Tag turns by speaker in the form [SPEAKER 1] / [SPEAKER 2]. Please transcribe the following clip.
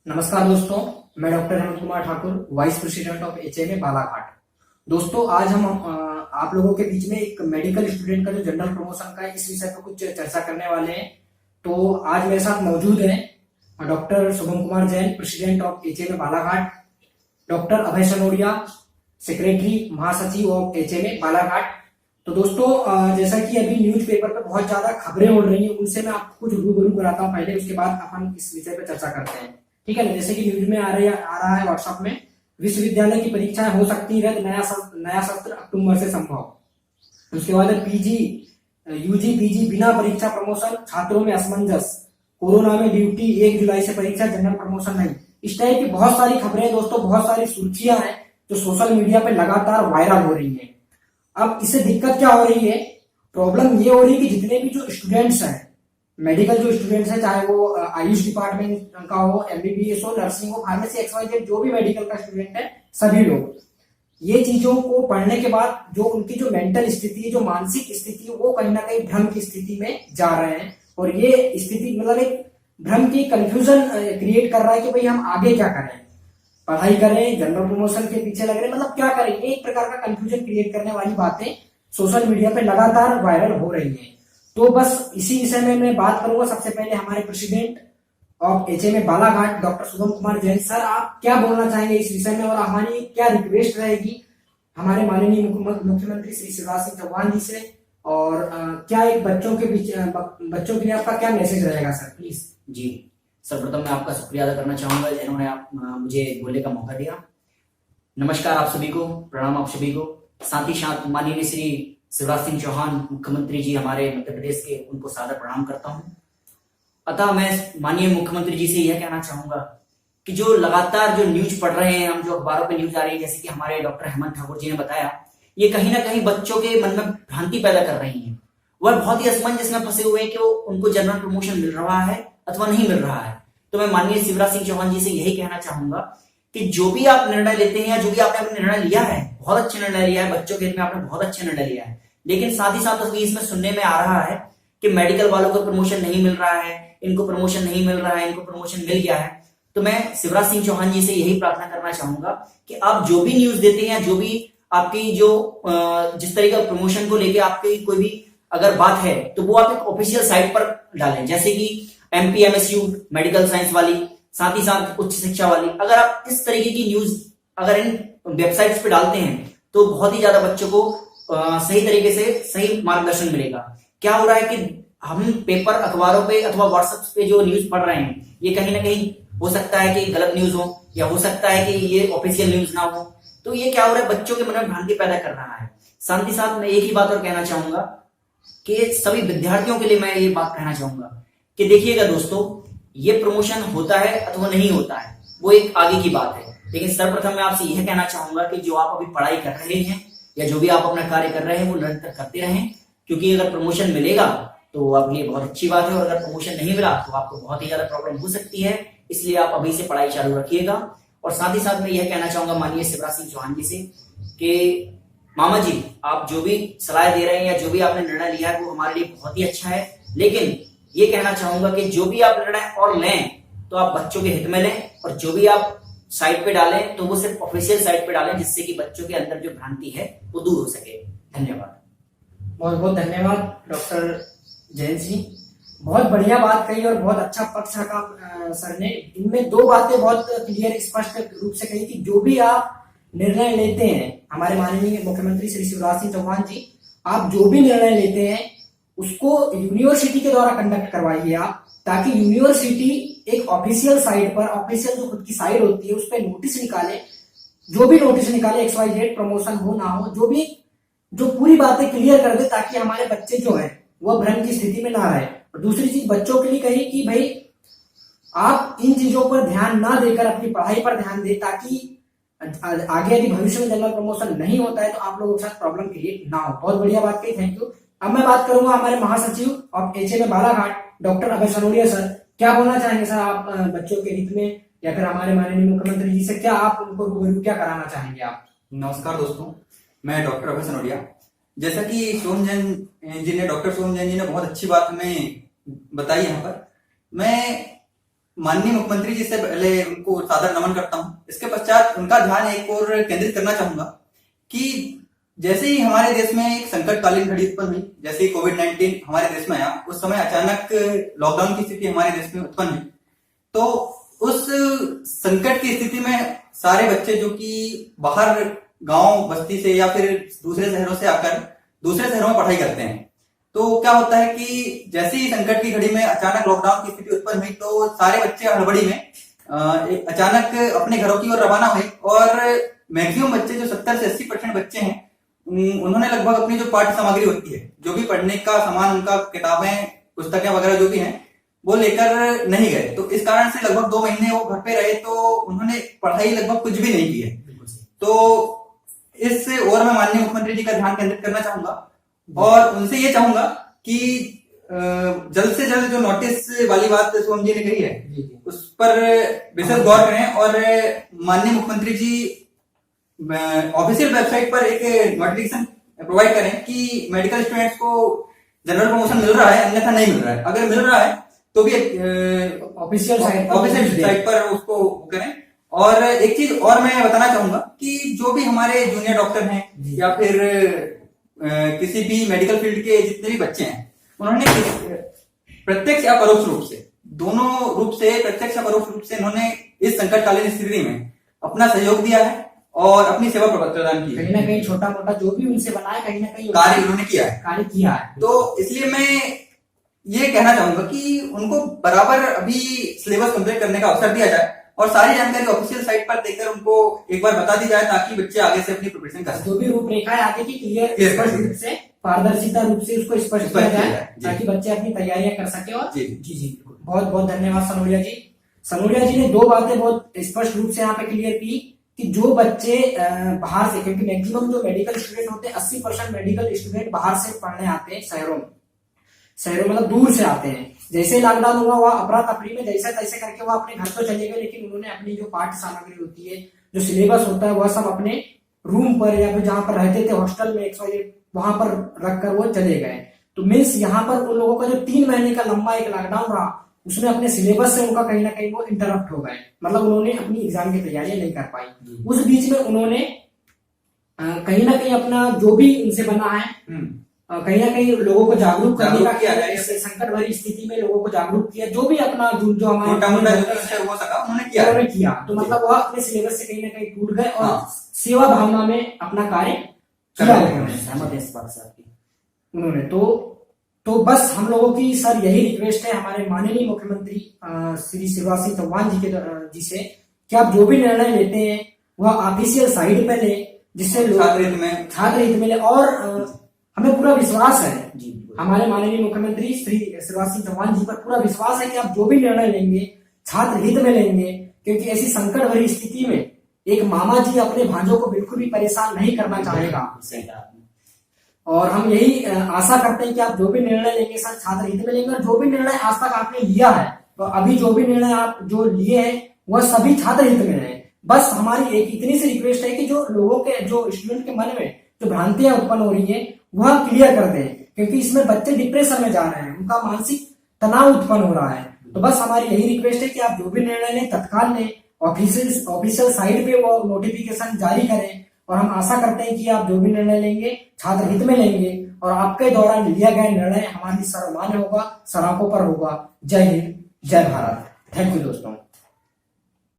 [SPEAKER 1] नमस्कार दोस्तों, मैं doctor Hemant Kumar Thakur, vice president of HMA Balaghat. दोस्तों, आज हम आप लोगों के बीच में एक मेडिकल स्टूडेंट का जो जनरल प्रमोशन का है, इस विषय पर कुछ चर्चा करने वाले हैं। तो आज मेरे साथ मौजूद हैं doctor Shubham Kumar Jain, president of HMA Balaghat, doctor Abhay Sanodia, secretary महासचिव ऑफ एचएमए बालाघाट। तो दोस्तों, जैसा कि अभी न्यूज़पेपर पे बहुत ज्यादा खबरें उड़ रही हैं, उनसे मैं आपको कुछ रूबरू कराता हूँ पहले, उसके बाद अपन इस विषय पर चर्चा करते हैं। ठीक है ना। जैसे कि न्यूज में आ रहा है व्हाट्सएप में, विश्वविद्यालय की परीक्षाएं हो सकती है रद्द, नया सत्र अक्टूबर से संभव। उसके बाद पीजी यूजी पीजी बिना परीक्षा प्रमोशन, छात्रों में असमंजस, कोरोना में ड्यूटी, 1 जुलाई से परीक्षा, जनरल प्रमोशन नहीं। इस टाइप की बहुत सारी खबरें दोस्तों, बहुत सारी सुर्खियां हैं जो सोशल मीडिया पे लगातार वायरल हो रही है। अब इससे दिक्कत क्या हो रही है, प्रॉब्लम ये हो रही है कि जितने भी जो स्टूडेंट्स हैं, मेडिकल जो स्टूडेंट्स हैं, चाहे वो आयुष डिपार्टमेंट का हो, एमबीबीएस हो, नर्सिंग हो, फार्मेसी, एक्सवाईजेड, जो भी मेडिकल का स्टूडेंट है, सभी लोग ये चीजों को पढ़ने के बाद जो उनकी जो मेंटल स्थिति, जो मानसिक स्थिति, वो कहीं ना कहीं भ्रम की स्थिति में जा रहे हैं। और ये स्थिति मतलब एक भ्रम की कंफ्यूजन क्रिएट कर रहा है कि भाई हम आगे क्या करें, पढ़ाई करें, जनरल प्रमोशन के पीछे लग रहे, मतलब क्या करें। एक प्रकार का कंफ्यूजन क्रिएट करने वाली बातें सोशल मीडिया पे लगातार वायरल हो रही है। तो बस इसी विषय में मैं बात करूंगा। सबसे पहले हमारे president of HMA Balaghat doctor Shubham Kumar Jain sir, आप क्या बोलना चाहेंगे इस विषय में, और हमारी क्या रिक्वेस्ट रहेगी हमारे माननीय मुख्यमंत्री श्री शिवराज सिंह चौहान जी से, और क्या एक बच्चों के लिए आपका क्या मैसेज रहेगा सर, प्लीज।
[SPEAKER 2] जी, सर्वप्रथम मैं आपका शुक्रिया अदा करना चाहूंगा जिन्होंने मुझे बोलने का मौका दिया। नमस्कार आप सभी को, प्रणाम आप सभी को। साथ ही साथ माननीय श्री शिवराज सिंह चौहान मुख्यमंत्री जी हमारे मध्य प्रदेश के, उनको सादर प्रणाम करता हूं। अतः मैं माननीय मुख्यमंत्री जी से यह कहना चाहूंगा कि जो लगातार जो न्यूज पढ़ रहे हैं हम, जो अखबारों पे न्यूज आ रही है, जैसे कि हमारे डॉक्टर हेमंत ठाकुर जी ने बताया, ये कहीं ना कहीं बच्चों के मन में भ्रांति पैदा कर रही है। वह बहुत ही असमंजस में फंसे हुए हैं कि वो उनको जनरल प्रमोशन मिल रहा है अथवा नहीं मिल रहा है। तो मैं माननीय शिवराज सिंह चौहान जी से यही कहना चाहूंगा कि जो भी आप निर्णय लेते हैं या जो भी आपने अपना निर्णय लिया है, बहुत अच्छा निर्णय लिया है, बच्चों के हित में आपने बहुत अच्छा निर्णय लिया है। लेकिन साथ ही साथ अभी इसमें सुनने में आ रहा है कि मेडिकल वालों को प्रमोशन नहीं मिल रहा है, इनको प्रमोशन नहीं मिल रहा है, इनको प्रमोशन मिल गया है। तो मैं शिवराज सिंह चौहान जी से यही प्रार्थना करना चाहूंगा कि आप जो भी न्यूज देते हैं, जो भी आपकी जो जिस तरीके का प्रमोशन को लेके आपकी कोई भी अगर बात है, तो वो आप एक ऑफिशियल साइट पर डालें, जैसे कि एमपीएमएसयू मेडिकल साइंस वाली, साथ ही साथ उच्च शिक्षा वाली। अगर आप इस तरीके की न्यूज अगर इन वेबसाइट्स पे डालते हैं तो बहुत ही ज्यादा बच्चों को सही तरीके से सही मार्गदर्शन मिलेगा। क्या हो रहा है कि हम पेपर, अखबारों पे अथवा व्हाट्सएप पे जो न्यूज पढ़ रहे हैं, ये कहीं ना कहीं हो सकता है कि गलत न्यूज हो, या हो सकता है कि ये ऑफिशियल न्यूज ना हो। तो ये क्या हो रहा है, बच्चों के मन में भ्रांति पैदा कर रहा है। साथ ही साथ मैं एक ही बात और कहना चाहूंगा कि सभी विद्यार्थियों के लिए मैं ये बात कहना चाहूंगा कि देखिएगा दोस्तों, ये प्रमोशन होता है अथवा नहीं होता है, वो एक आगे की बात है। लेकिन सर्वप्रथम मैं आपसे यह कहना चाहूंगा कि जो आप अभी पढ़ाई कर रहे हैं या जो भी आप अपना कार्य कर रहे हैं, वो निरंतर करते रहें, क्योंकि अगर प्रमोशन मिलेगा तो आपके लिए बहुत अच्छी बात है, और अगर प्रमोशन नहीं मिला तो आपको बहुत ही ज्यादा प्रॉब्लम हो सकती है। इसलिए आप अभी से पढ़ाई चालू रखिएगा। और साथ ही साथ मैं यह कहना चाहूंगा माननीय शिवराज सिंह चौहान जी से कि मामा जी, आप जो भी सलाह दे रहे हैं या जो भी आपने निर्णय लिया है, वो हमारे लिए बहुत ही अच्छा है। लेकिन ये कहना चाहूंगा कि जो भी आप निर्णय और लें तो आप बच्चों के हित में लें, और जो भी आप साइट पे डालें तो वो सिर्फ ऑफिशियल साइट पे डालें, जिससे कि बच्चों के अंदर जो भ्रांति है वो दूर हो सके। धन्यवाद।
[SPEAKER 1] बहुत बहुत धन्यवाद डॉक्टर जैन जी, बहुत बढ़िया बात कही और बहुत अच्छा पक्ष रखा सर ने। इनमें 2 बातें बहुत क्लियर, स्पष्ट रूप से कही कि जो भी आप निर्णय लेते हैं, हमारे माननीय मुख्यमंत्री श्री शिवराज सिंह चौहान जी, आप जो भी निर्णय लेते हैं उसको यूनिवर्सिटी के द्वारा कंडक्ट करवाइए आप, ताकि यूनिवर्सिटी एक ऑफिशियल साइट पर, ऑफिशियल जो खुद की साइट होती है, उस पर नोटिस निकाले, जो भी नोटिस निकाले, एक्सवाईजेड प्रमोशन हो ना हो, जो भी जो पूरी बातें क्लियर कर दे, ताकि हमारे बच्चे जो है वो भ्रम की स्थिति में ना रहे। और दूसरी चीज बच्चों के लिए कही कि भाई आप इन चीजों पर ध्यान ना देकर अपनी पढ़ाई पर ध्यान दे, ताकि आगे यदि भविष्य में जनरल प्रमोशन नहीं होता है तो आप लोगों के साथ प्रॉब्लम क्रिएट ना हो। बहुत बढ़िया बात कही, थैंक यू। अब मैं बात करूंगा हमारे महासचिव of HMA Balaghat doctor Abhay Sanodia sir, क्या बोलना चाहेंगे सर आप बच्चों के हित में, या फिर हमारे माननीय मुख्यमंत्री जी से क्या आप उनको रूबरू क्या कराना चाहेंगे आप।
[SPEAKER 3] नमस्कार दोस्तों, मैं डॉक्टर अभय सनोडिया। जैसा कि सोम जैन जी ने, डॉक्टर सोम जैन जी ने बहुत अच्छी बात हमें बताई यहाँ पर। मैं माननीय मुख्यमंत्री जी से पहले उनको सादर नमन करता हूं। इसके पश्चात उनका ध्यान एक और केंद्रित करना चाहूंगा कि जैसे ही हमारे देश में एक संकटकालीन घड़ी उत्पन्न हुई, जैसे ही कोविड-19 हमारे देश में आया, उस समय अचानक लॉकडाउन की स्थिति हमारे देश में उत्पन्न हुई। तो उस संकट की स्थिति में सारे बच्चे जो कि बाहर गांव बस्ती से या फिर दूसरे शहरों से आकर दूसरे शहरों में पढ़ाई करते हैं, तो क्या होता है कि जैसे ही संकट की घड़ी में अचानक लॉकडाउन की स्थिति उत्पन्न हुई तो सारे बच्चे हड़बड़ी में अचानक अपने घरों की ओर रवाना हुए और मैक्सिमम बच्चे जो 70 से 80% बच्चे हैं, उन्होंने लगभग अपनी जो पाठ्य सामग्री होती है, जो भी पढ़ने का सामान, उनका किताबें, पुस्तकें वगैरह जो भी हैं, वो लेकर नहीं गए। तो इस कारण से लगभग 2 महीने वो घर पे रहे, तो उन्होंने पढ़ाई लगभग कुछ भी नहीं की है। तो इस ओर मैं माननीय मुख्यमंत्री जी का ध्यान केंद्रित करना चाहूंगा और उनसे ये चाहूंगा कि जल्द से जल्द जो नोटिस वाली बात सोम जी ने कही है, उस पर विशेष गौर करें और माननीय मुख्यमंत्री जी ऑफिशियल वेबसाइट पर एक नोटिफिकेशन प्रोवाइड करें कि मेडिकल स्टूडेंट्स को जनरल प्रमोशन मिल रहा है, अन्यथा नहीं मिल रहा है। अगर मिल रहा है तो भी
[SPEAKER 1] ऑफिशियल
[SPEAKER 3] साइट पर उसको करें। और एक चीज और मैं बताना चाहूंगा कि जो भी हमारे जूनियर डॉक्टर हैं या फिर किसी भी मेडिकल फील्ड के जितने भी बच्चे हैं, उन्होंने प्रत्यक्ष या परोक्ष रूप से, दोनों रूप से, प्रत्यक्ष या परोक्ष रूप से इन्होंने इस संकटकालीन स्थिति में अपना सहयोग दिया है और अपनी सेवा प्रदान की है।
[SPEAKER 1] कहीं ना कहीं छोटा मोटा जो भी उनसे बना है, कहीं ना कहीं
[SPEAKER 3] कार्य उन्होंने किया है।
[SPEAKER 1] तो
[SPEAKER 3] इसलिए मैं ये कहना चाहूंगा कि उनको बराबर अभी सिलेबस कंप्लीट करने का अवसर दिया जाए और सारी जानकारी ऑफिशियल साइट पर देकर उनको एक बार बता दी जाए, ताकि बच्चे आगे से अपनी प्रिपरेशन कर सकें।
[SPEAKER 1] जो भी रूपरेखा है आगे की क्लियर स्पष्ट रूप से, पारदर्शिता रूप से उसको स्पष्ट किया जाए, ताकि बच्चे अपनी तैयारियां कर सके। और जी बहुत बहुत धन्यवाद सनोरिया जी। सनोरिया जी ने 2 बातें बहुत स्पष्ट रूप से यहाँ पे क्लियर की कि जो बच्चे बाहर से, क्योंकि मैक्सिमम जो मेडिकल स्टूडेंट होते हैं 80% मेडिकल स्टूडेंट बाहर से पढ़ने आते हैं, शहरों मतलब दूर से आते हैं। जैसे लॉकडाउन हुआ वह अफरा तफरी में जैसे तैसे करके वो अपने घर तो चले गए, लेकिन उन्होंने अपनी जो पाठ्य सामग्री होती है, जो सिलेबस होता है, वह सब अपने रूम पर या फिर जहां पर रहते थे हॉस्टल में वहां पर रखकर वो चले गए। तो मीन्स यहाँ पर उन लोगों का जो 3 महीने का लंबा एक लॉकडाउन रहा, उसमें अपने सिलेबस से उनका कहीं ना कहीं वो इंटरप्ट हो गए, मतलब उन्होंने अपनी एग्जाम की तैयारियां नहीं कर पाई। उस बीच में उन्होंने कहीं ना कहीं अपना जो भी उनसे बना है, कहीं ना कहीं लोगों को जागरूक करने का किया है। इस संकट भरी स्थिति में लोगों को जागरूक किया, जो भी अपना जो हमारे उन्होंने किया। तो मतलब वह अपने सिलेबस से कहीं ना कहीं टूट गए और सेवा भावना में अपना कार्य किया उन्होंने। तो बस हम लोगों की सर यही रिक्वेस्ट है हमारे माननीय मुख्यमंत्री श्री शिवराज सिंह चौहान जी से कि आप जो भी निर्णय लेते हैं वह ऑफिशियल साइट पे ले, जिससे लोग छात्र हित में ले। और हमें पूरा विश्वास है हमारे माननीय मुख्यमंत्री श्री शिवराज सिंह चौहान जी पर पूरा विश्वास है कि आप जो भी निर्णय लेंगे छात्र हित में लेंगे, क्योंकि ऐसी संकट भरी स्थिति में एक मामा जी अपने भांजों को बिल्कुल भी परेशान नहीं करना चाहेगा। और हम यही आशा करते हैं कि आप जो भी निर्णय लेंगे सर छात्र हित में लेंगे, और जो भी निर्णय आज तक आपने लिया है, तो अभी जो भी निर्णय आप जो लिए हैं वह सभी छात्र हित में रहे। बस हमारी एक इतनी सी रिक्वेस्ट है कि जो लोगों के, जो स्टूडेंट के मन में जो भ्रांतियां उत्पन्न हो रही है वह क्लियर कर दें, क्योंकि इसमें बच्चे डिप्रेशन में जा रहे हैं, उनका मानसिक तनाव उत्पन्न हो रहा है। तो बस हमारी यही रिक्वेस्ट है कि आप जो भी निर्णय लें तत्काल लें, ऑफिशियल साइट पे वो नोटिफिकेशन जारी करें, और हम आशा करते हैं कि आप जो भी निर्णय लेंगे छात्र हित में लेंगे और आपके द्वारा लिया गया निर्णय हमारी सर्वमान्य होगा, सराखों पर होगा। जय हिंद, जय भारत। थैंक यू दोस्तों।